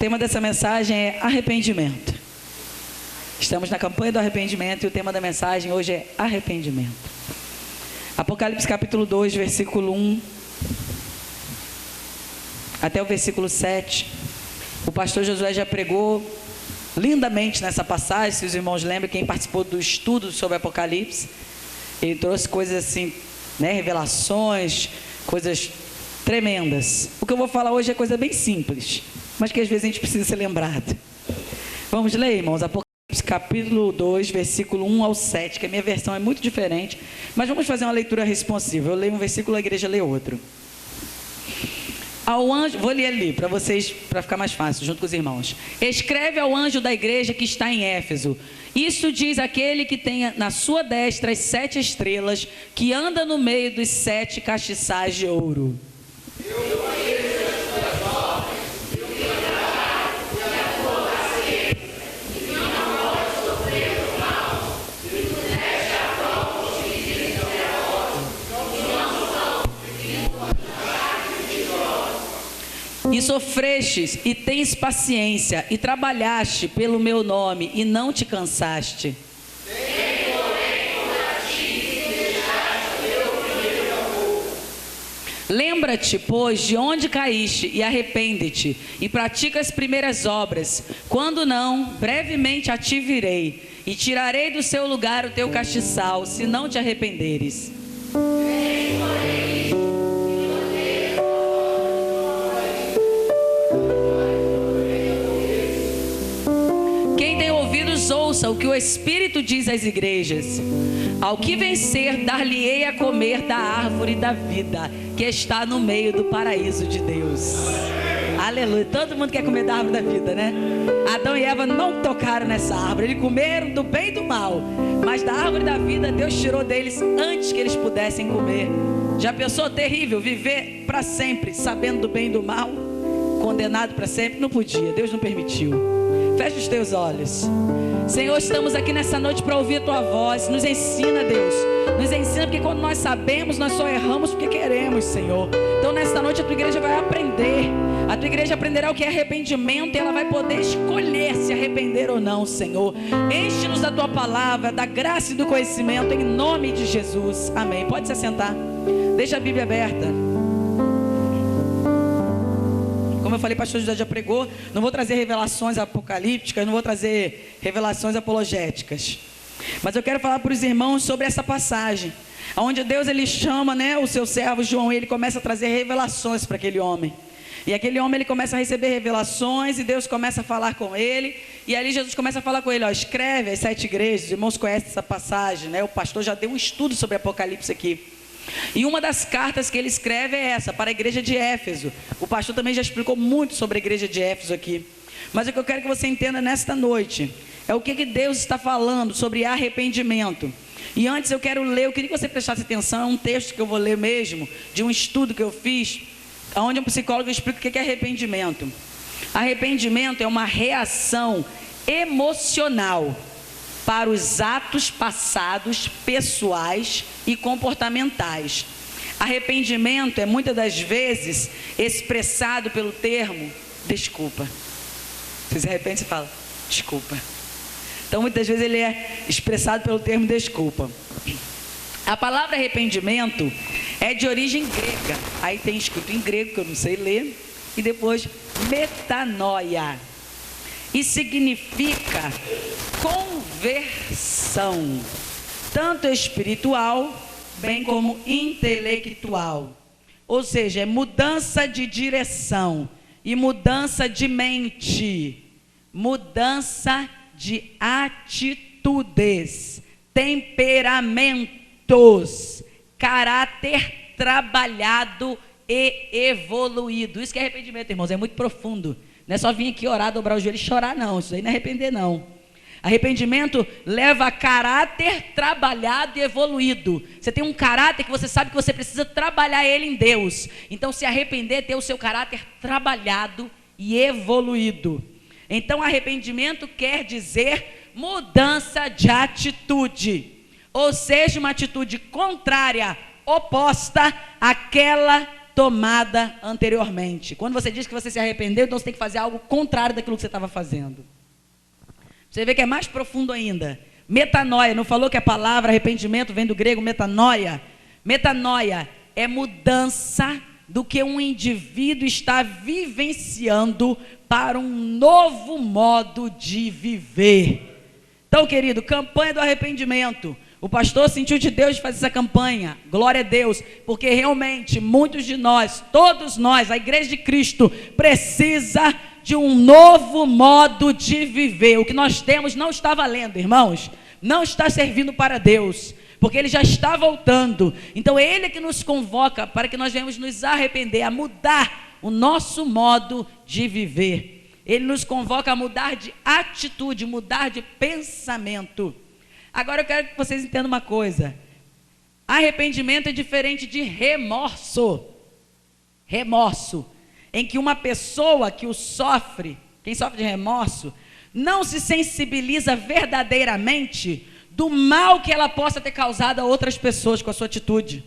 tema dessa mensagem é arrependimento. Estamos na campanha do arrependimento e o tema da mensagem hoje é arrependimento. Apocalipse capítulo 2, versículo 1 até o versículo 7. O pastor Josué já pregou lindamente nessa passagem. Se os irmãos lembram, quem participou do estudo sobre Apocalipse, ele trouxe coisas assim, né, revelações, coisas tremendas. O que eu vou falar hoje é coisa bem simples, mas que às vezes a gente precisa ser lembrado. Vamos ler, irmãos, Apocalipse capítulo 2, versículo 1 ao 7, que a minha versão é muito diferente, mas vamos fazer uma leitura responsiva. Eu leio um versículo, a igreja lê outro. Ao anjo, vou ler ali para vocês, para ficar mais fácil, junto com os irmãos. Escreve ao anjo da igreja que está em Éfeso: isso diz aquele que tem na sua destra as 7 estrelas, que anda no meio dos 7 castiçais de ouro. Eu conheço as tuas obras, e o que andarás, e a tua paciência, e não podes sofrer o mal, e tu deste a prova os que dizem poderosos, e não são, e encontraste mentirosos. E sofrestes, e tens paciência, e trabalhaste pelo meu nome, e não te cansaste. Lembra-te, pois, de onde caíste, e arrepende-te, e pratica as primeiras obras. Quando não, brevemente a ti virei, e tirarei do seu lugar o teu castiçal, se não te arrependeres. Quem tem ouvidos, ouça o que o Espírito diz às igrejas. Ao que vencer, dar-lhe-ei a comer da árvore da vida, que está no meio do paraíso de Deus. Aleluia. Todo mundo quer comer da árvore da vida, né? Adão e Eva não tocaram nessa árvore. Eles comeram do bem e do mal, mas da árvore da vida Deus tirou deles antes que eles pudessem comer. Já pensou? Terrível viver para sempre sabendo do bem e do mal, condenado para sempre? Não podia, Deus não permitiu. Fecha os teus olhos. Senhor, estamos aqui nessa noite para ouvir a Tua voz. Nos ensina, Deus. Nos ensina, porque quando nós sabemos, nós só erramos porque queremos, Senhor. Então nesta noite a Tua igreja vai aprender. A Tua igreja aprenderá o que é arrependimento, e ela vai poder escolher se arrepender ou não, Senhor. Enche-nos da Tua palavra, da graça e do conhecimento, em nome de Jesus. Amém. Pode se assentar. Deixa a Bíblia aberta. Como eu falei, pastor José já pregou, não vou trazer revelações apocalípticas, não vou trazer revelações apologéticas, mas eu quero falar para os irmãos sobre essa passagem, onde Deus ele chama, né, o seu servo João, e ele começa a trazer revelações para aquele homem, e aquele homem ele começa a receber revelações, e Deus começa a falar com ele, e ali Jesus começa a falar com ele, ó, escreve as 7 igrejas. Os irmãos conhecem essa passagem, né? O pastor já deu um estudo sobre Apocalipse aqui. E uma das cartas que ele escreve é essa, para a igreja de Éfeso. O pastor também já explicou muito sobre a igreja de Éfeso aqui. Mas o que eu quero que você entenda nesta noite é o que Deus está falando sobre arrependimento. E antes eu queria que você prestasse atenção, é um texto que eu vou ler mesmo, de um estudo que eu fiz, onde um psicólogo explica o que é arrependimento. Arrependimento é uma reação emocional para os atos passados, pessoais e comportamentais. Arrependimento é muitas das vezes expressado pelo termo desculpa. Você se arrepende e fala desculpa. Então muitas vezes ele é expressado pelo termo desculpa. A palavra arrependimento é de origem grega. Aí tem escrito em grego, que eu não sei ler, e depois metanoia. E significa conversão, tanto espiritual, bem como intelectual. Ou seja, é mudança de direção e mudança de mente, mudança de atitudes, temperamentos, caráter trabalhado e evoluído. Isso que é arrependimento, irmãos, é muito profundo. Não é só vir aqui orar, dobrar o joelho e chorar, não. Isso aí não é arrepender, não. Arrependimento leva a caráter trabalhado e evoluído. Você tem um caráter que você sabe que você precisa trabalhar ele em Deus. Então, se arrepender é ter o seu caráter trabalhado e evoluído. Então, arrependimento quer dizer mudança de atitude. Ou seja, uma atitude contrária, oposta àquela tomada anteriormente. Quando você diz que você se arrependeu, então você tem que fazer algo contrário daquilo que você estava fazendo. Você vê que é mais profundo ainda. Metanoia, não falou que a palavra arrependimento vem do grego metanoia? Metanoia é mudança do que um indivíduo está vivenciando para um novo modo de viver. Então, querido, campanha do arrependimento. O pastor sentiu de Deus de fazer essa campanha, glória a Deus, porque realmente muitos de nós, todos nós, a igreja de Cristo, precisa de um novo modo de viver. O que nós temos não está valendo, irmãos, não está servindo para Deus, porque Ele já está voltando. Então Ele é que nos convoca para que nós venhamos nos arrepender, a mudar o nosso modo de viver. Ele nos convoca a mudar de atitude, mudar de pensamento. Agora eu quero que vocês entendam uma coisa. Arrependimento é diferente de remorso. Remorso, em que uma pessoa que o sofre, quem sofre de remorso, não se sensibiliza verdadeiramente do mal que ela possa ter causado a outras pessoas com a sua atitude.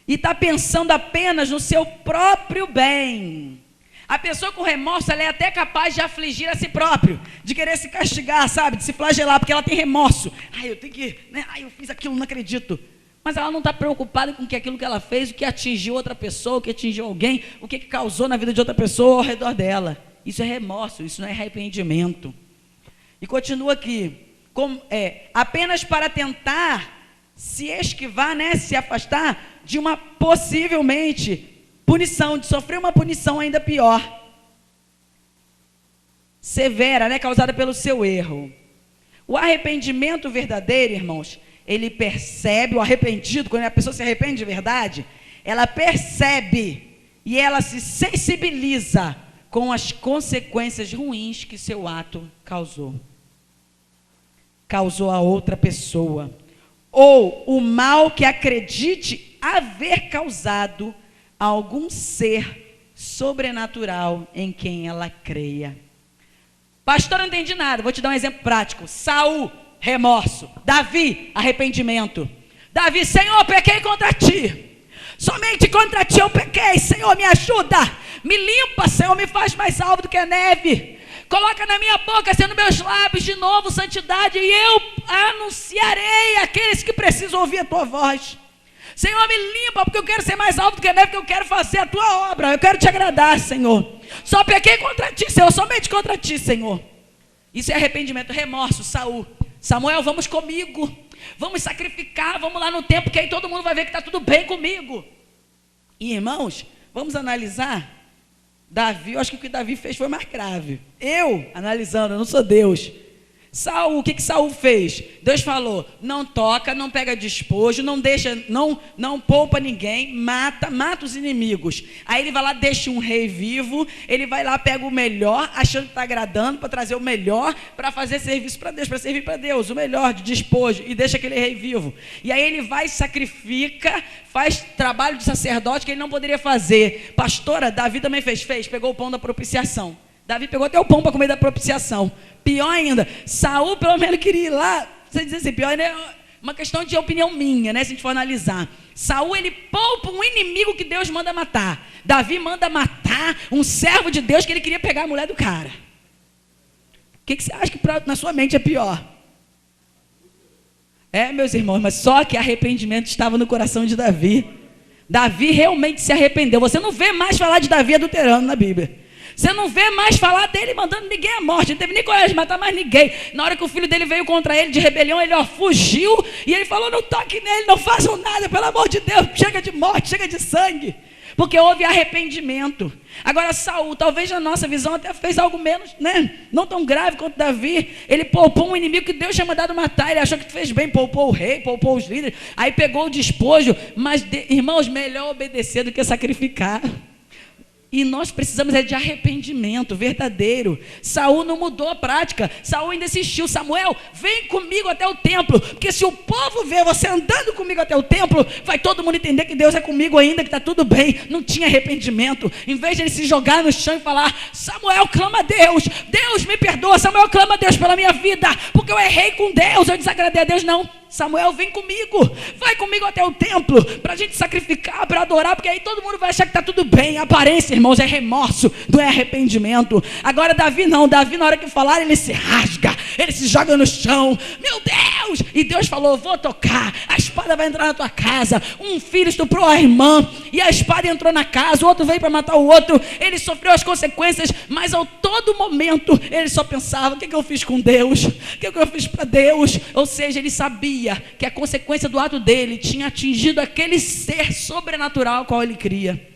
E está pensando apenas no seu próprio bem. A pessoa com remorso, ela é até capaz de afligir a si próprio, de querer se castigar, sabe, de se flagelar, porque ela tem remorso. Eu tenho que, eu fiz aquilo, não acredito. Mas ela não está preocupada com que aquilo que ela fez, o que atingiu outra pessoa, o que atingiu alguém, o que causou na vida de outra pessoa ao redor dela. Isso é remorso, isso não é arrependimento. E continua aqui, apenas para tentar se esquivar, se afastar de uma possivelmente punição, de sofrer uma punição ainda pior, severa, causada pelo seu erro. O arrependimento verdadeiro, irmãos, ele percebe, o arrependido, quando a pessoa se arrepende de verdade, ela percebe e ela se sensibiliza com as consequências ruins que seu ato causou a outra pessoa, ou o mal que acredite haver causado a algum ser sobrenatural em quem ela creia. Pastor, não entendi nada, vou te dar um exemplo prático. Saul, remorso. Davi, arrependimento. Davi, Senhor, pequei contra ti, somente contra ti eu pequei, Senhor, me ajuda, me limpa, Senhor, me faz mais alvo do que a neve, coloca na minha boca, sendo meus lábios de novo santidade, e eu anunciarei àqueles que precisam ouvir a tua voz. Senhor, me limpa, porque eu quero ser mais alto do que a neve, porque eu quero fazer a tua obra, eu quero te agradar, Senhor. Só pequei contra ti, Senhor, somente contra ti, Senhor. Isso é arrependimento. Remorso, Saul. Samuel, vamos comigo, vamos sacrificar, vamos lá no templo, que aí todo mundo vai ver que está tudo bem comigo. E irmãos, vamos analisar Davi. Eu acho que o que Davi fez foi mais grave. Analisando, eu não sou Deus. Saul, o que Saul fez? Deus falou, não toca, não pega despojo, não deixa, não poupa ninguém, mata os inimigos. Aí ele vai lá, deixa um rei vivo, ele vai lá, pega o melhor, achando que está agradando, para trazer o melhor, para fazer serviço para Deus, para servir para Deus, o melhor de despojo, e deixa aquele rei vivo. E aí ele vai, sacrifica, faz trabalho de sacerdote que ele não poderia fazer. Pastora, Davi também fez, pegou o pão da propiciação. Davi pegou até o pão para comer da propiciação. Pior ainda, Saul pelo menos queria ir lá. Você diz assim, pior ainda é uma questão de opinião minha, se a gente for analisar. Saul, ele poupa um inimigo que Deus manda matar. Davi manda matar um servo de Deus que ele queria pegar a mulher do cara. O que você acha que na sua mente é pior? Meus irmãos, mas só que arrependimento estava no coração de Davi. Davi realmente se arrependeu. Você não vê mais falar de Davi adulterando na Bíblia. Você não vê mais falar dele mandando ninguém à morte. Ele não teve nem coragem de matar mais ninguém. Na hora que o filho dele veio contra ele de rebelião, ele fugiu. E ele falou, não toque nele, não façam nada, pelo amor de Deus. Chega de morte, chega de sangue. Porque houve arrependimento. Agora Saul, talvez na nossa visão até fez algo menos, não tão grave quanto Davi. Ele poupou um inimigo que Deus tinha mandado matar. Ele achou que fez bem, poupou o rei, poupou os líderes. Aí pegou o despojo. Mas, irmãos, melhor obedecer do que sacrificar. E nós precisamos de arrependimento verdadeiro. Saul não mudou a prática. Saul ainda insistiu, Samuel, vem comigo até o templo, porque se o povo ver você andando comigo até o templo, vai todo mundo entender que Deus é comigo ainda, que está tudo bem. Não tinha arrependimento. Em vez de ele se jogar no chão e falar, Samuel, clama a Deus, Deus me perdoa, Samuel, clama a Deus pela minha vida, porque eu errei com Deus, eu desagradei a Deus. Não, Samuel, vem comigo, vai comigo até o templo, para a gente sacrificar, para adorar, porque aí todo mundo vai achar que está tudo bem. A aparência, irmãos, é remorso, não é arrependimento. Agora Davi não, Davi na hora que falar, ele se rasga, ele se joga no chão, meu Deus, e Deus falou, vou tocar, a espada vai entrar na tua casa. Um filho estuprou a irmã, e a espada entrou na casa, o outro veio para matar o outro, ele sofreu as consequências, mas ao todo momento, ele só pensava, o que eu fiz com Deus? O que eu fiz para Deus? Ou seja, ele sabia que a consequência do ato dele tinha atingido aquele ser sobrenatural ao qual ele cria.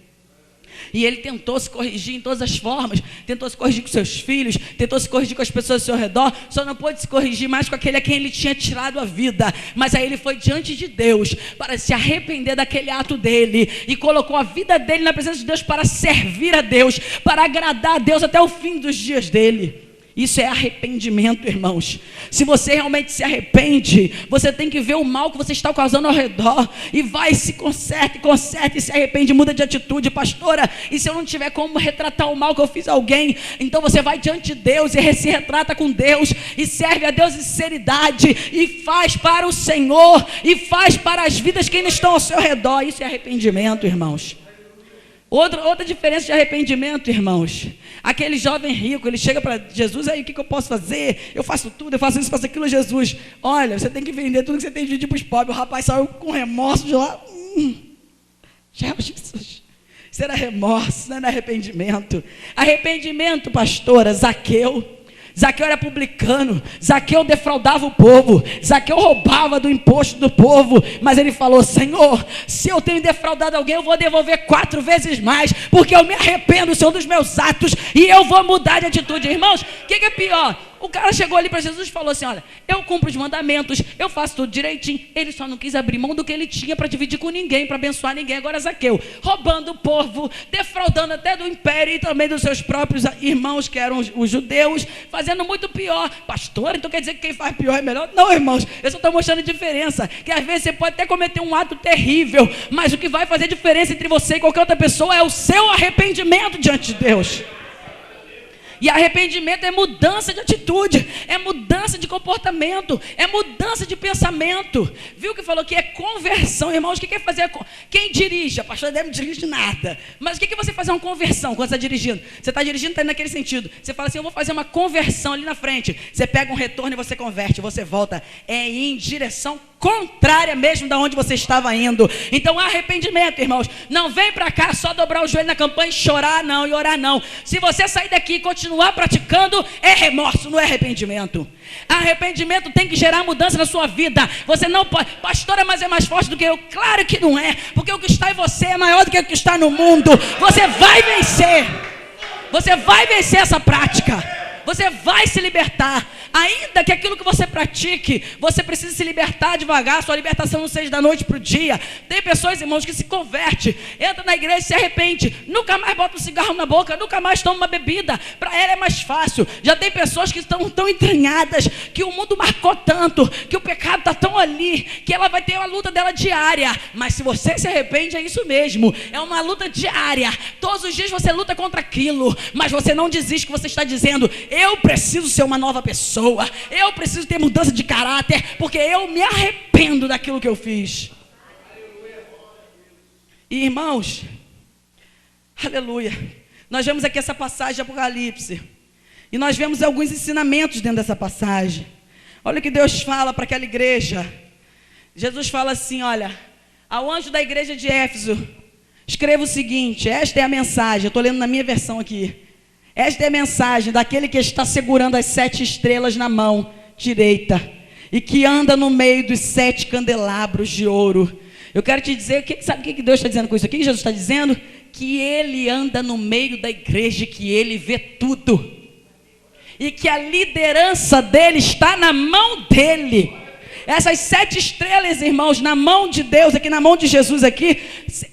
E ele tentou se corrigir em todas as formas, tentou se corrigir com seus filhos, tentou se corrigir com as pessoas ao seu redor, só não pôde se corrigir mais com aquele a quem ele tinha tirado a vida. Mas aí ele foi diante de Deus para se arrepender daquele ato dele e colocou a vida dele na presença de Deus para servir a Deus, para agradar a Deus até o fim dos dias dele. Isso é arrependimento, irmãos. Se você realmente se arrepende, você tem que ver o mal que você está causando ao redor e vai, se conserta e se arrepende, muda de atitude. Pastora, e se eu não tiver como retratar o mal que eu fiz a alguém? Então você vai diante de Deus e se retrata com Deus e serve a Deus em sinceridade e faz para o Senhor e faz para as vidas que ainda estão ao seu redor. Isso é arrependimento, irmãos. Outra diferença de arrependimento, irmãos. Aquele jovem rico, ele chega para Jesus, aí o que eu posso fazer? Eu faço tudo, eu faço isso, faço aquilo. Jesus, olha, você tem que vender tudo que você tem de dividir para os pobres. O rapaz saiu com remorso de lá. Jesus, isso era remorso, não era arrependimento. Arrependimento, pastora, Zaqueu era publicano, Zaqueu defraudava o povo, Zaqueu roubava do imposto do povo, mas ele falou, Senhor, se eu tenho defraudado alguém, eu vou devolver 4 vezes mais, porque eu me arrependo, Senhor, dos meus atos, e eu vou mudar de atitude. Irmãos, o que é pior? O cara chegou ali para Jesus e falou assim, olha, eu cumpro os mandamentos, eu faço tudo direitinho. Ele só não quis abrir mão do que ele tinha para dividir com ninguém, para abençoar ninguém. Agora Zaqueu, roubando o povo, defraudando até do império e também dos seus próprios irmãos, que eram os judeus, fazendo muito pior. Pastor, então quer dizer que quem faz pior é melhor? Não, irmãos, eu só estou mostrando a diferença, que às vezes você pode até cometer um ato terrível, mas o que vai fazer diferença entre você e qualquer outra pessoa é o seu arrependimento diante de Deus. E arrependimento é mudança de atitude, é mudança de comportamento, é mudança de pensamento. Viu que falou que é conversão, irmãos? O que é fazer? Quem dirige? A pastora deve dirigir nada. Mas o que é você fazer uma conversão quando você está dirigindo? Você está dirigindo, está naquele sentido. Você fala assim, eu vou fazer uma conversão ali na frente. Você pega um retorno e você converte, você volta. É em direção contrária mesmo da onde você estava indo. Então arrependimento, irmãos, não vem para cá só dobrar o joelho na campanha e chorar não, e orar não. Se você sair daqui e continuar praticando, é remorso, não é arrependimento. Arrependimento tem que gerar mudança na sua vida. Você não pode, pastora, mas é mais forte do que eu. Claro que não é, porque o que está em você é maior do que o que está no mundo. Você vai vencer, você vai vencer essa prática. Você vai se libertar, ainda que aquilo que você pratique, você precisa se libertar devagar, sua libertação não seja da noite para o dia. Tem pessoas, irmãos, que se convertem, entra na igreja e se arrepende, nunca mais bota um cigarro na boca, nunca mais toma uma bebida, para ela é mais fácil. Já tem pessoas que estão tão entranhadas, que o mundo marcou tanto, que o pecado está tão ali, que ela vai ter uma luta dela diária. Mas se você se arrepende, é isso mesmo, é uma luta diária, todos os dias você luta contra aquilo, mas você não desiste, que você está dizendo, eu preciso ser uma nova pessoa, eu preciso ter mudança de caráter, porque eu me arrependo daquilo que eu fiz. E irmãos, aleluia, nós vemos aqui essa passagem de Apocalipse, e nós vemos alguns ensinamentos dentro dessa passagem. Olha o que Deus fala para aquela igreja. Jesus fala assim, olha, ao anjo da igreja de Éfeso, escreva o seguinte, esta é a mensagem, eu estou lendo na minha versão aqui. Esta é a mensagem daquele que está segurando as 7 estrelas na mão direita e que anda no meio dos 7 candelabros de ouro. Eu quero te dizer, sabe o que Deus está dizendo com isso aqui? Que Jesus está dizendo que Ele anda no meio da igreja, que Ele vê tudo e que a liderança dele está na mão dele. Essas 7 estrelas, irmãos, na mão de Deus, aqui na mão de Jesus aqui,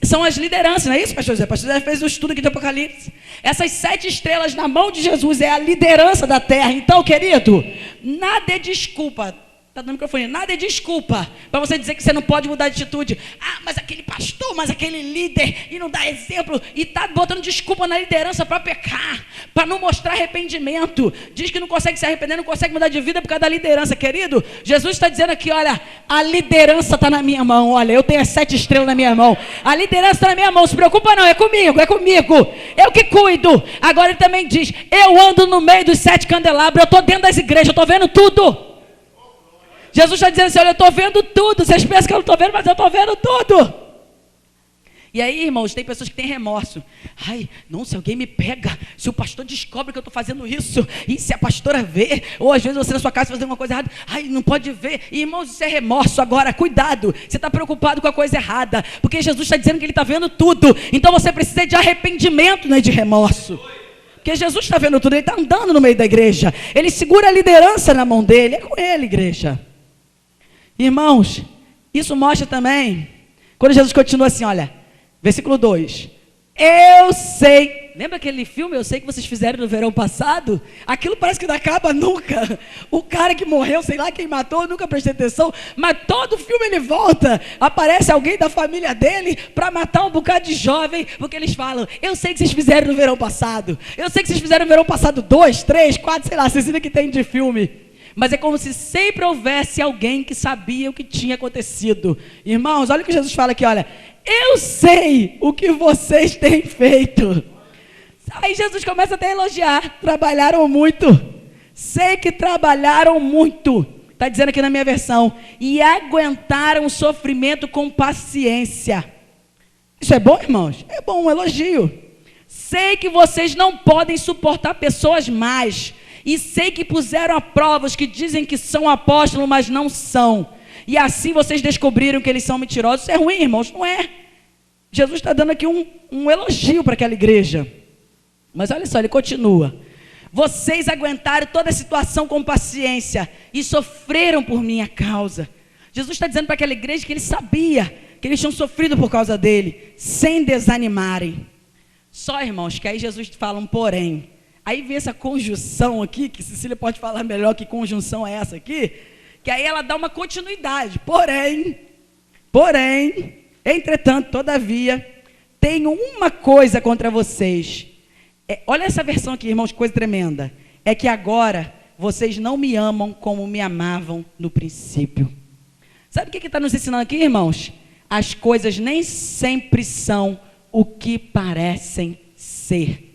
são as lideranças, não é isso, pastor José? Pastor José fez um estudo aqui de Apocalipse. Essas 7 estrelas na mão de Jesus é a liderança da terra. Então, querido, nada é desculpa. sentado no microfone. Nada é desculpa para você dizer que você não pode mudar de atitude. Ah, mas aquele pastor, mas aquele líder, e não dá exemplo, e está botando desculpa na liderança para pecar, para não mostrar arrependimento. Diz que não consegue se arrepender, não consegue mudar de vida por causa da liderança. Querido, Jesus está dizendo aqui, olha, a liderança está na minha mão. Olha, eu tenho as 7 estrelas na minha mão. A liderança está na minha mão, não se preocupa não, é comigo. Eu que cuido. Agora ele também diz, eu ando no meio dos 7 candelabros, eu estou dentro das igrejas, eu estou vendo tudo. Jesus está dizendo assim, olha, eu estou vendo tudo. Vocês pensam que eu não estou vendo, mas eu estou vendo tudo. E aí, irmãos, tem pessoas que têm remorso. Ai, não, se alguém me pega, se o pastor descobre que eu estou fazendo isso, e se a pastora vê, ou às vezes você na sua casa fazendo uma coisa errada, ai, não pode ver. E, irmãos, isso é remorso. Agora, cuidado, você está preocupado com a coisa errada, porque Jesus está dizendo que Ele está vendo tudo. Então você precisa de arrependimento, não é de remorso. Porque Jesus está vendo tudo, Ele está andando no meio da igreja. Ele segura a liderança na mão dele, é com Ele, igreja. Irmãos, isso mostra também, quando Jesus continua assim, olha, versículo 2, eu sei, lembra aquele filme, Eu Sei Que Vocês Fizeram no verão passado? Aquilo parece que não acaba nunca, o cara que morreu, sei lá quem matou, nunca prestei atenção, mas todo filme ele volta, aparece alguém da família dele, para matar um bocado de jovem, porque eles falam, eu sei que vocês fizeram no verão passado, eu sei que vocês fizeram no verão passado 2, 3, 4, sei lá, vocês viram que tem de filme. Mas é como se sempre houvesse alguém que sabia o que tinha acontecido. Irmãos, olha o que Jesus fala aqui, olha. Eu sei o que vocês têm feito. Aí Jesus começa até a elogiar. Trabalharam muito. Sei que trabalharam muito. Está dizendo aqui na minha versão. E aguentaram o sofrimento com paciência. Isso é bom, irmãos? É bom, um elogio. Sei que vocês não podem suportar pessoas más. E sei que puseram a prova os que dizem que são apóstolos, mas não são. E assim vocês descobriram que eles são mentirosos. Isso é ruim, irmãos? Não é. Jesus está dando aqui um elogio para aquela igreja. Mas olha só, ele continua. Vocês aguentaram toda a situação com paciência e sofreram por minha causa. Jesus está dizendo para aquela igreja que ele sabia que eles tinham sofrido por causa dele, sem desanimarem. Só, irmãos, que aí Jesus fala um porém. Aí vem essa conjunção aqui, que Cecília pode falar melhor que conjunção é essa aqui, que aí ela dá uma continuidade. Porém, entretanto, todavia, tenho uma coisa contra vocês. Olha essa versão aqui, irmãos, coisa tremenda. É que agora vocês não me amam como me amavam no princípio. Sabe o que está nos ensinando aqui, irmãos? As coisas nem sempre são o que parecem ser.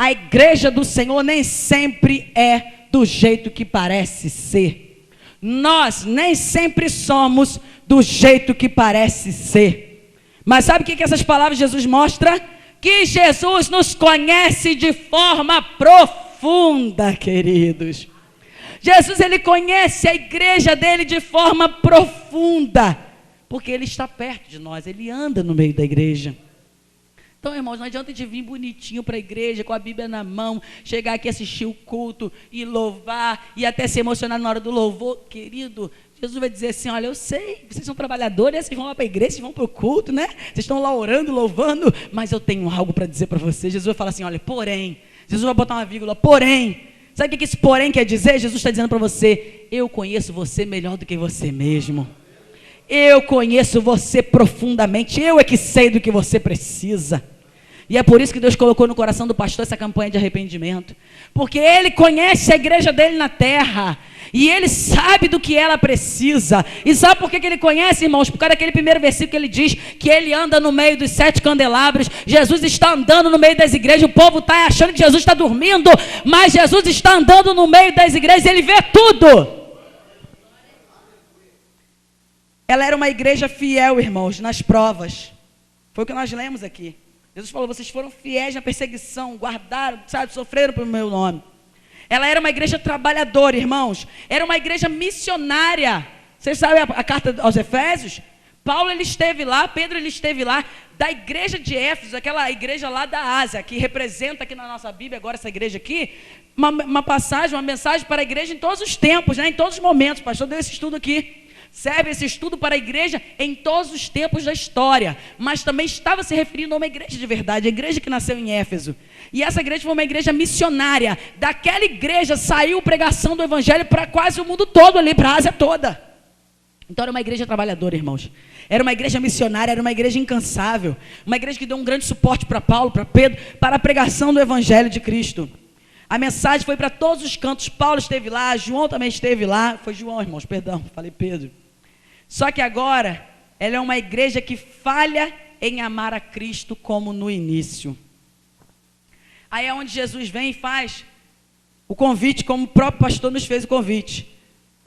A igreja do Senhor nem sempre é do jeito que parece ser. Nós nem sempre somos do jeito que parece ser. Mas sabe o que essas palavras de Jesus mostram? Que Jesus nos conhece de forma profunda, queridos. Jesus, ele conhece a igreja dele de forma profunda, porque ele está perto de nós, ele anda no meio da igreja. Então, irmãos, não adianta de vir bonitinho para a igreja, com a Bíblia na mão, chegar aqui, assistir o culto e louvar, e até se emocionar na hora do louvor. Querido, Jesus vai dizer assim, olha, eu sei, vocês são trabalhadores, vocês vão lá para a igreja, vocês vão para o culto, né? Vocês estão lá orando, louvando, mas eu tenho algo para dizer para vocês. Jesus vai falar assim, olha, porém, Jesus vai botar uma vírgula, porém. Sabe o que esse porém quer dizer? Jesus está dizendo para você, eu conheço você melhor do que você mesmo. Eu conheço você profundamente, eu é que sei do que você precisa. E é por isso que Deus colocou no coração do pastor essa campanha de arrependimento. Porque ele conhece a igreja dele na terra. E ele sabe do que ela precisa. E sabe por que ele conhece, irmãos? Por causa daquele primeiro versículo que ele diz que ele anda no meio dos 7 candelabros. Jesus está andando no meio das igrejas. O povo está achando que Jesus está dormindo. Mas Jesus está andando no meio das igrejas e ele vê tudo. Ela era uma igreja fiel, irmãos, nas provas. Foi o que nós lemos aqui. Jesus falou, vocês foram fiéis na perseguição, guardaram, sabe, sofreram pelo meu nome. Ela era uma igreja trabalhadora, irmãos. Era uma igreja missionária. Vocês sabem a carta aos Efésios? Paulo, ele esteve lá, Pedro, ele esteve lá, da igreja de Éfeso, aquela igreja lá da Ásia, que representa aqui na nossa Bíblia, agora essa igreja aqui, uma passagem, uma mensagem para a igreja em todos os tempos, né, em todos os momentos. O pastor deu esse estudo aqui. Serve esse estudo para a igreja em todos os tempos da história, mas também estava se referindo a uma igreja de verdade, a igreja que nasceu em Éfeso. E essa igreja foi uma igreja missionária. Daquela igreja saiu pregação do evangelho para quase o mundo todo ali, para a Ásia toda. Então era uma igreja trabalhadora, irmãos. Era uma igreja missionária, era uma igreja incansável. Uma igreja que deu um grande suporte para Paulo, para Pedro, para a pregação do evangelho de Cristo. A mensagem foi para todos os cantos. Paulo esteve lá, João também esteve lá. Foi João, irmãos, perdão, falei Pedro. Só que agora, ela é uma igreja que falha em amar a Cristo como no início. Aí é onde Jesus vem e faz o convite, como o próprio pastor nos fez o convite.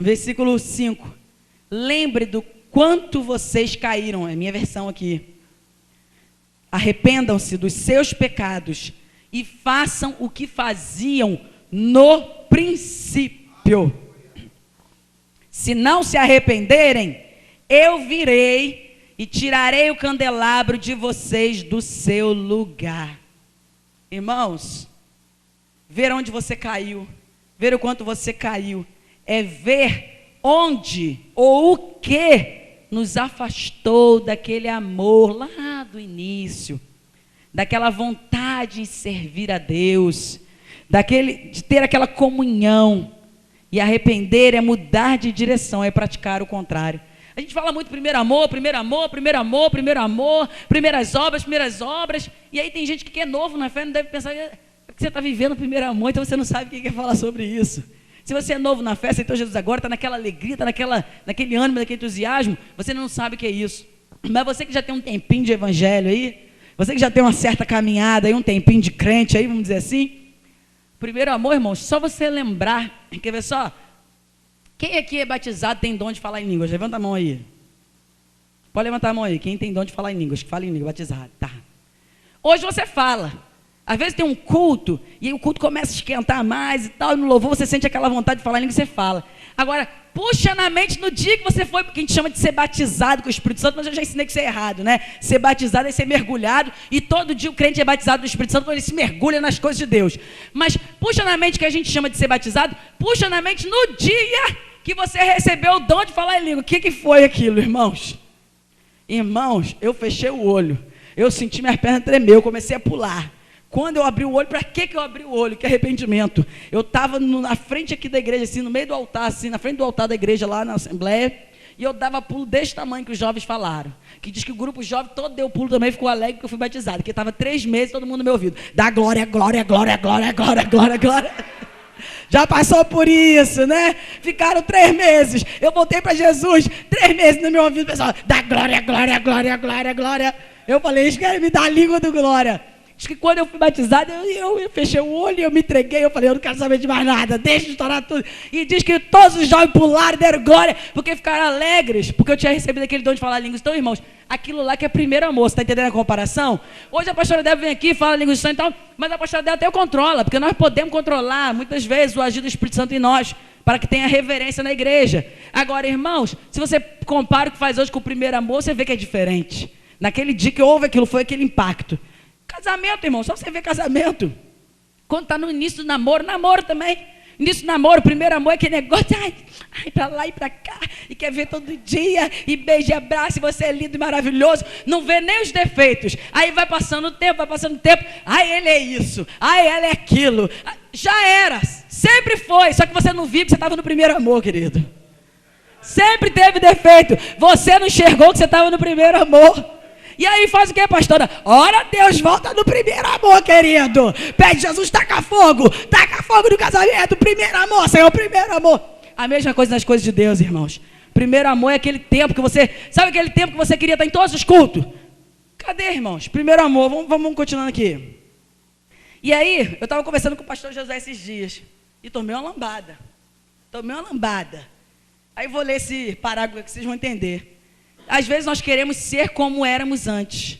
Versículo 5. Lembre do quanto vocês caíram, é a minha versão aqui. Arrependam-se dos seus pecados e façam o que faziam no princípio. Se não se arrependerem, eu virei e tirarei o candelabro de vocês do seu lugar. Irmãos, ver onde você caiu, ver o quanto você caiu, é ver onde ou o que nos afastou daquele amor lá do início, daquela vontade em servir a Deus, de ter aquela comunhão. E arrepender é mudar de direção, é praticar o contrário. A gente fala muito primeiro amor, primeiro amor, primeiro amor, primeiro amor, primeiras obras, e aí tem gente que é novo na fé, não deve pensar que você está vivendo o primeiro amor, então você não sabe o que quer falar sobre isso. Se você é novo na fé, aceitou Jesus agora, está naquela alegria, está naquele ânimo, naquele entusiasmo, você não sabe o que é isso. Mas você que já tem um tempinho de evangelho aí, você que já tem uma certa caminhada aí, um tempinho de crente aí, vamos dizer assim, primeiro amor, irmãos, só você lembrar, quer ver só? Quem aqui é batizado tem dom de falar em línguas? Levanta a mão aí. Pode levantar a mão aí, quem tem dom de falar em línguas, que fala em língua, batizado, tá. Hoje você fala, às vezes tem um culto, e aí o culto começa a esquentar mais e tal, e no louvor você sente aquela vontade de falar em língua e você fala. Agora, puxa na mente no dia que você foi, porque a gente chama de ser batizado com o Espírito Santo, mas eu já ensinei que isso é errado, né? Ser batizado é ser mergulhado, e todo dia o crente é batizado no Espírito Santo, quando ele se mergulha nas coisas de Deus. Mas puxa na mente que a gente chama de ser batizado, puxa na mente no dia que você recebeu o dom de falar em língua. O que foi aquilo, irmãos? Irmãos, eu fechei o olho, eu senti minhas pernas tremer, eu comecei a pular. Quando eu abri o olho, para que eu abri o olho? Que arrependimento. Eu estava na frente aqui da igreja, assim, no meio do altar, assim, na frente do altar da igreja, lá na Assembleia, e eu dava pulo desse tamanho que os jovens falaram. Que diz que o grupo jovem todo deu pulo também, ficou alegre que eu fui batizado, porque estava 3 meses todo mundo no meu ouvido. Dá glória, glória, glória, glória, glória, glória, glória. Já passou por isso, né? Ficaram 3 meses. Eu voltei para Jesus, 3 meses no meu ouvido, pessoal, dá glória, glória, glória, glória, glória. Eu falei, eles querem me dar a língua do glória. Diz que quando eu fui batizado, eu fechei o olho, eu me entreguei, eu falei, eu não quero saber de mais nada, deixa de estourar tudo. E diz que todos os jovens pularam, deram glória, porque ficaram alegres, porque eu tinha recebido aquele dom de falar línguas. Então, irmãos, aquilo lá que é primeiro amor, você está entendendo a comparação? Hoje a pastora Débora vem aqui e fala línguas e tal, mas a pastora Débora até controla, porque nós podemos controlar, muitas vezes, o agir do Espírito Santo em nós, para que tenha reverência na igreja. Agora, irmãos, se você compara o que faz hoje com o primeiro amor, você vê que é diferente. Naquele dia que houve aquilo, foi aquele impacto. Casamento, irmão, só você ver casamento. Quando está no início do namoro também. Início do namoro, primeiro amor é aquele negócio, ai, para lá e para cá, e quer ver todo dia, e beija e abraça, e você é lindo e maravilhoso, não vê nem os defeitos. Aí vai passando o tempo, ai, ele é isso, ai, ela é aquilo. Já era, sempre foi, só que você não viu que você estava no primeiro amor, querido. Sempre teve defeito, você não enxergou que você estava no primeiro amor. E aí faz o que, pastora? Ora, Deus, volta no primeiro amor, querido. Pede Jesus, taca fogo no casamento. Primeiro amor, Senhor, primeiro amor. A mesma coisa nas coisas de Deus, irmãos. Primeiro amor é aquele tempo que você... Sabe aquele tempo que você queria estar em todos os cultos? Cadê, irmãos? Primeiro amor, vamos continuando aqui. E aí, eu estava conversando com o pastor José esses dias. E tomei uma lambada. Aí vou ler esse parágrafo que vocês vão entender. Às vezes nós queremos ser como éramos antes.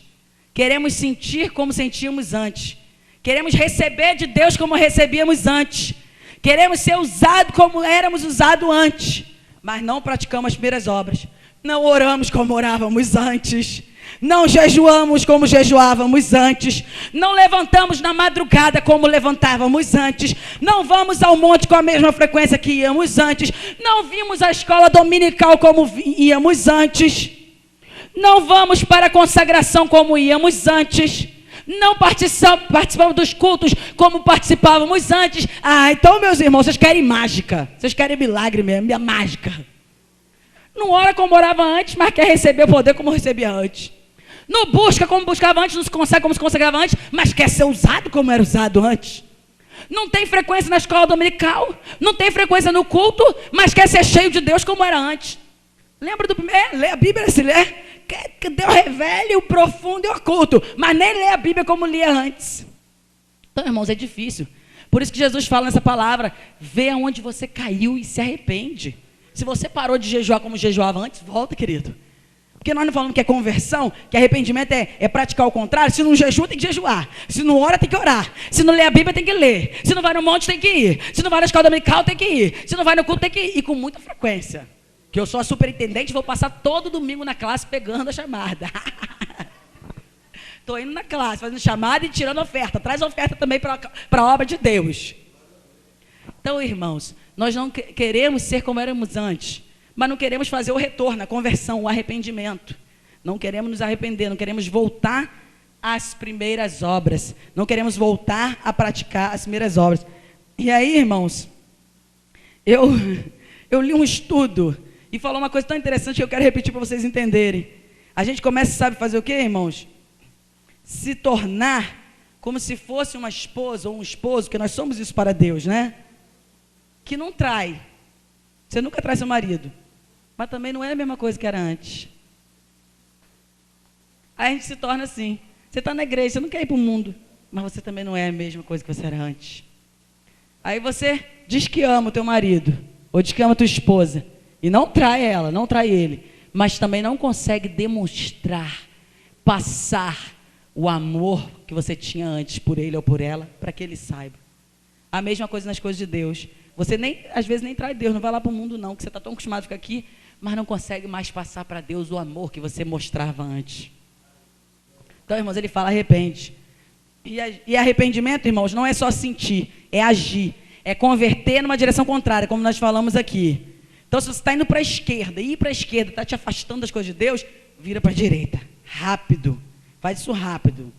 Queremos sentir como sentíamos antes. Queremos receber de Deus como recebíamos antes. Queremos ser usados como éramos usados antes. Mas não praticamos as primeiras obras. Não oramos como orávamos antes. Não jejuamos como jejuávamos antes. Não levantamos na madrugada como levantávamos antes. Não vamos ao monte com a mesma frequência que íamos antes. Não vimos a escola dominical como íamos antes. Não vamos para a consagração como íamos antes. Não participamos dos cultos como participávamos antes. Então, meus irmãos, vocês querem mágica. Vocês querem milagre mesmo, minha mágica. Não ora como orava antes, mas quer receber o poder como recebia antes. Não busca como buscava antes, não se consegue como se consagrava antes, mas quer ser usado como era usado antes. Não tem frequência na escola dominical, não tem frequência no culto, mas quer ser cheio de Deus como era antes. Lembra do primeiro? Lê a Bíblia, se lê. Que Deus revele o profundo e o oculto, mas nem lê a Bíblia como lia antes. Então, irmãos, é difícil. Por isso que Jesus fala nessa palavra: vê aonde você caiu e se arrepende. Se você parou de jejuar como jejuava antes, volta, querido. Porque nós não falamos que é conversão, que arrependimento é praticar o contrário. Se não jejua, tem que jejuar. Se não ora, tem que orar. Se não lê a Bíblia, tem que ler. Se não vai no monte, tem que ir. Se não vai na escola dominical, tem que ir. Se não vai no culto, tem que ir. E com muita frequência. Que eu sou a superintendente, vou passar todo domingo na classe pegando a chamada. Estou indo na classe, fazendo chamada e tirando oferta. Traz oferta também para a obra de Deus. Então, irmãos, nós não queremos ser como éramos antes. Mas não queremos fazer o retorno, a conversão, o arrependimento. Não queremos nos arrepender, não queremos voltar às primeiras obras. Não queremos voltar a praticar as primeiras obras. E aí, irmãos, eu li um estudo e falou uma coisa tão interessante que eu quero repetir para vocês entenderem. A gente começa, sabe fazer o quê, irmãos? Se tornar como se fosse uma esposa ou um esposo, porque nós somos isso para Deus, né? Que não trai. Você nunca trai seu marido. Mas também não é a mesma coisa que era antes. Aí a gente se torna assim. Você está na igreja, você não quer ir para o mundo, mas você também não é a mesma coisa que você era antes. Aí você diz que ama o teu marido, ou diz que ama a tua esposa, e não trai ela, não trai ele, mas também não consegue demonstrar, passar o amor que você tinha antes por ele ou por ela, para que ele saiba. A mesma coisa nas coisas de Deus. Você às vezes nem trai Deus, não vai lá para o mundo não, que você está tão acostumado a ficar aqui, mas não consegue mais passar para Deus o amor que você mostrava antes. Então, irmãos, ele fala: arrepende. E arrependimento, irmãos, não é só sentir, é agir, é converter numa direção contrária, como nós falamos aqui. Então, se você está indo para a esquerda, ir para a esquerda está te afastando das coisas de Deus, vira para a direita, rápido, faz isso rápido.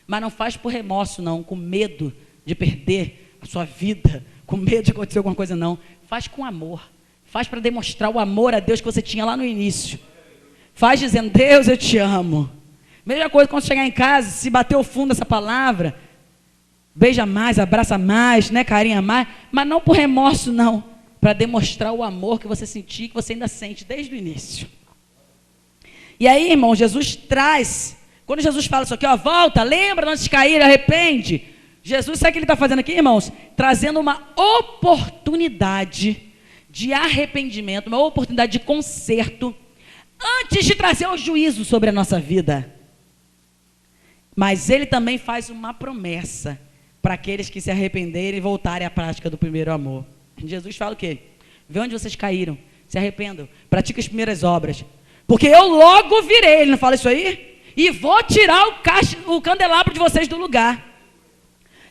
Mas não faz por remorso não, com medo de perder a sua vida, com medo de acontecer alguma coisa não. Faz com amor, faz para demonstrar o amor a Deus que você tinha lá no início. Faz dizendo: Deus, eu te amo. Mesma coisa quando chegar em casa, se bater o fundo dessa palavra, beija mais, abraça mais, né, carinha mais, mas não por remorso não, para demonstrar o amor que você sentia, que você ainda sente desde o início. E aí, irmão, Jesus traz, quando Jesus fala isso aqui, ó, volta, lembra, antes de cair, arrepende. Jesus, sabe o que ele está fazendo aqui, irmãos? Trazendo uma oportunidade de arrependimento, uma oportunidade de conserto, antes de trazer o juízo sobre a nossa vida. Mas ele também faz uma promessa para aqueles que se arrependerem e voltarem à prática do primeiro amor. Jesus fala o quê? Vê onde vocês caíram, se arrependam, pratiquem as primeiras obras, porque eu logo virei, ele não fala isso aí? E vou tirar o candelabro de vocês do lugar.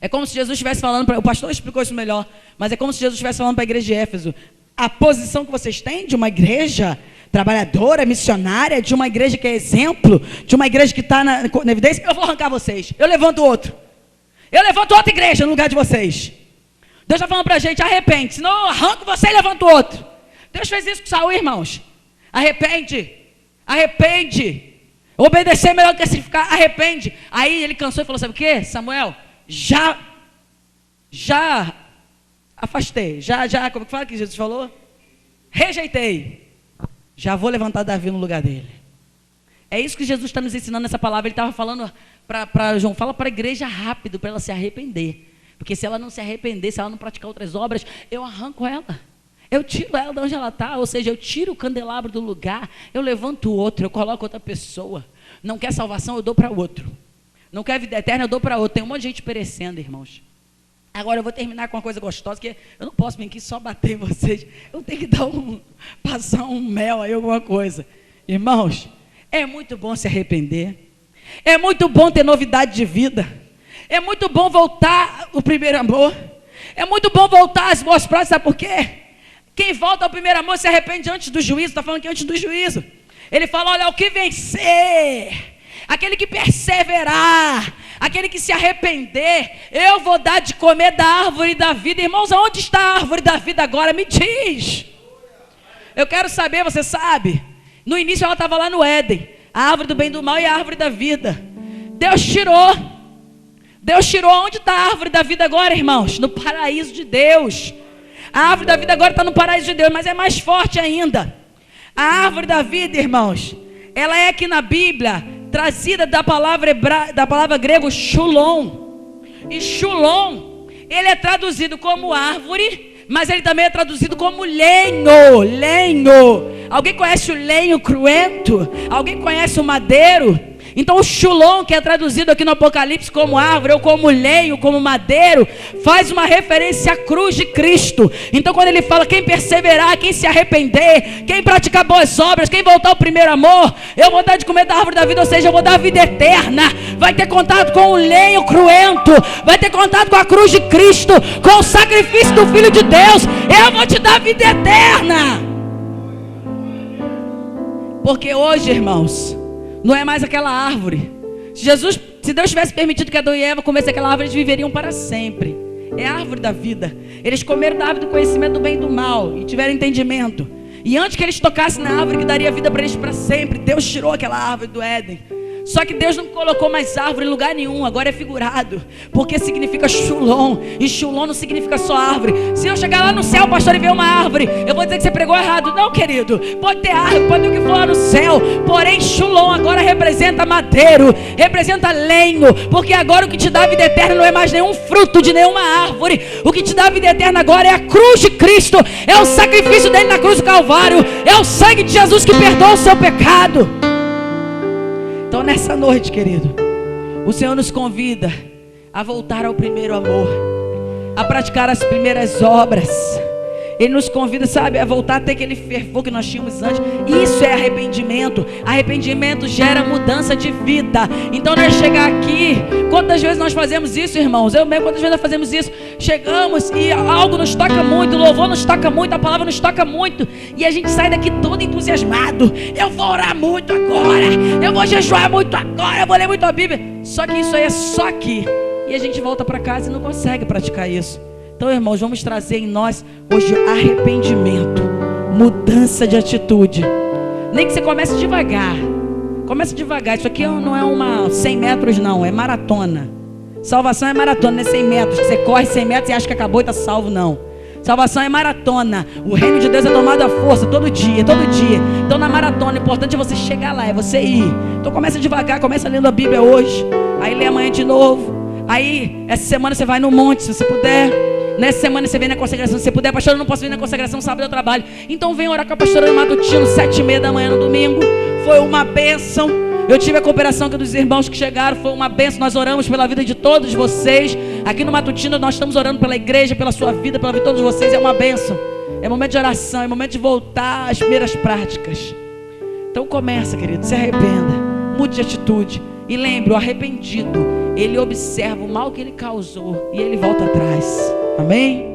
É como se Jesus estivesse falando, o pastor explicou isso melhor, mas é como se Jesus estivesse falando para a igreja de Éfeso: a posição que vocês têm de uma igreja trabalhadora, missionária, de uma igreja que é exemplo, de uma igreja que está na evidência, eu vou arrancar vocês, eu levanto outra igreja no lugar de vocês. Deus está falando para a gente: arrepende, senão eu arranco você e levanto outro. Deus fez isso com Saul, irmãos. Arrepende, obedecer é melhor do que sacrificar, arrepende. Aí ele cansou e falou: sabe o que, Samuel? Já afastei, como que fala que Jesus falou? Rejeitei. Já vou levantar Davi no lugar dele. É isso que Jesus está nos ensinando nessa palavra. Ele estava falando para João: fala para a igreja rápido, para ela se arrepender. Porque se ela não se arrepender, se ela não praticar outras obras, eu arranco ela. Eu tiro ela de onde ela está, ou seja, eu tiro o candelabro do lugar, eu levanto outro, eu coloco outra pessoa. Não quer salvação, eu dou para outro. Não quer vida eterna, eu dou para outro. Tem um monte de gente perecendo, irmãos. Agora eu vou terminar com uma coisa gostosa, que eu não posso vir aqui só bater em vocês. Eu tenho que passar um mel aí, alguma coisa. Irmãos, É muito bom se arrepender. É muito bom ter novidade de vida. É muito bom voltar ao primeiro amor. É muito bom voltar às boas práticas, sabe por quê? Quem volta ao primeiro amor se arrepende antes do juízo. Está falando que antes do juízo. Ele fala, olha, o que vencer, aquele que perseverar, aquele que se arrepender, eu vou dar de comer da árvore da vida. Irmãos, aonde está a árvore da vida agora? Me diz. Eu quero saber, você sabe. No início ela estava lá no Éden, a árvore do bem e do mal e a árvore da vida. Deus tirou. Onde está a árvore da vida agora, irmãos? No paraíso de Deus. A árvore da vida agora está no paraíso de Deus, mas é mais forte ainda. A árvore da vida, irmãos, ela é aqui na Bíblia trazida da palavra grego shalom. E shalom, ele é traduzido como árvore, mas ele também é traduzido como lenho. Alguém conhece o lenho cruento? Alguém conhece o madeiro? Então o shalom, que é traduzido aqui no Apocalipse como árvore, ou como lenho, como madeiro, faz uma referência à cruz de Cristo. Então quando ele fala, quem perseverar, quem se arrepender, quem praticar boas obras, quem voltar ao primeiro amor, eu vou dar de comer da árvore da vida, ou seja, eu vou dar a vida eterna. Vai ter contato com o lenho cruento, vai ter contato com a cruz de Cristo, com o sacrifício do Filho de Deus. Eu vou te dar a vida eterna. Porque hoje, irmãos, não é mais aquela árvore. Se Deus tivesse permitido que Adão e Eva comessem aquela árvore, eles viveriam para sempre. É a árvore da vida. Eles comeram da árvore do conhecimento do bem e do mal e tiveram entendimento. E antes que eles tocassem na árvore que daria vida para eles para sempre, Deus tirou aquela árvore do Éden. Só que Deus não colocou mais árvore em lugar nenhum. Agora é figurado, porque significa Shalom. E Shalom não significa só árvore. Se eu chegar lá no céu, pastor, e ver uma árvore, eu vou dizer que você pregou errado. Não, querido, pode ter árvore, pode ter o que for lá no céu. Porém Shalom agora representa madeiro, representa lenho. Porque agora o que te dá a vida eterna não é mais nenhum fruto de nenhuma árvore. O que te dá a vida eterna agora é a cruz de Cristo. É o sacrifício dele na cruz do Calvário. É o sangue de Jesus que perdoa o seu pecado. Então nessa noite, querido, o Senhor nos convida a voltar ao primeiro amor, a praticar as primeiras obras. Ele nos convida, sabe, a voltar a ter aquele fervor que nós tínhamos antes. Isso é arrependimento. Arrependimento gera mudança de vida. Então nós chegar aqui, quantas vezes nós fazemos isso, irmãos? Eu mesmo, quantas vezes nós fazemos isso? Chegamos e algo nos toca muito, o louvor nos toca muito, a palavra nos toca muito, e a gente sai daqui todo entusiasmado. Eu vou orar muito agora, eu vou jejuar muito agora, eu vou ler muito a Bíblia. Só que isso aí é só aqui. E a gente volta para casa e não consegue praticar isso. Então, irmãos, vamos trazer em nós hoje arrependimento, mudança de atitude. Nem que você comece devagar. Comece devagar. Isso aqui não é uma 100 metros, não. É maratona. Salvação é maratona, não é 100 metros. Você corre 100 metros e acha que acabou e está salvo, não. Salvação é maratona. O reino de Deus é tomado à força, todo dia, todo dia. Então na maratona, o importante é você chegar lá, é você ir. Então começa devagar, começa lendo a Bíblia hoje. Aí lê amanhã de novo. Aí, essa semana você vai no monte, se você puder. Nessa semana você vem na consagração, se você puder. Pastor, eu não posso vir na consagração, sábado eu trabalho. Então vem orar com a pastora no matutino, 7h30 da manhã no domingo. Foi uma bênção. Eu tive a cooperação dos irmãos que chegaram, foi uma bênção. Nós oramos pela vida de todos vocês. Aqui no matutino nós estamos orando pela igreja, pela sua vida, pela vida de todos vocês. É uma bênção. É momento de oração, é momento de voltar às primeiras práticas. Então começa, querido, se arrependa, mude de atitude. E lembre, o arrependido, ele observa o mal que ele causou e ele volta atrás. Amém?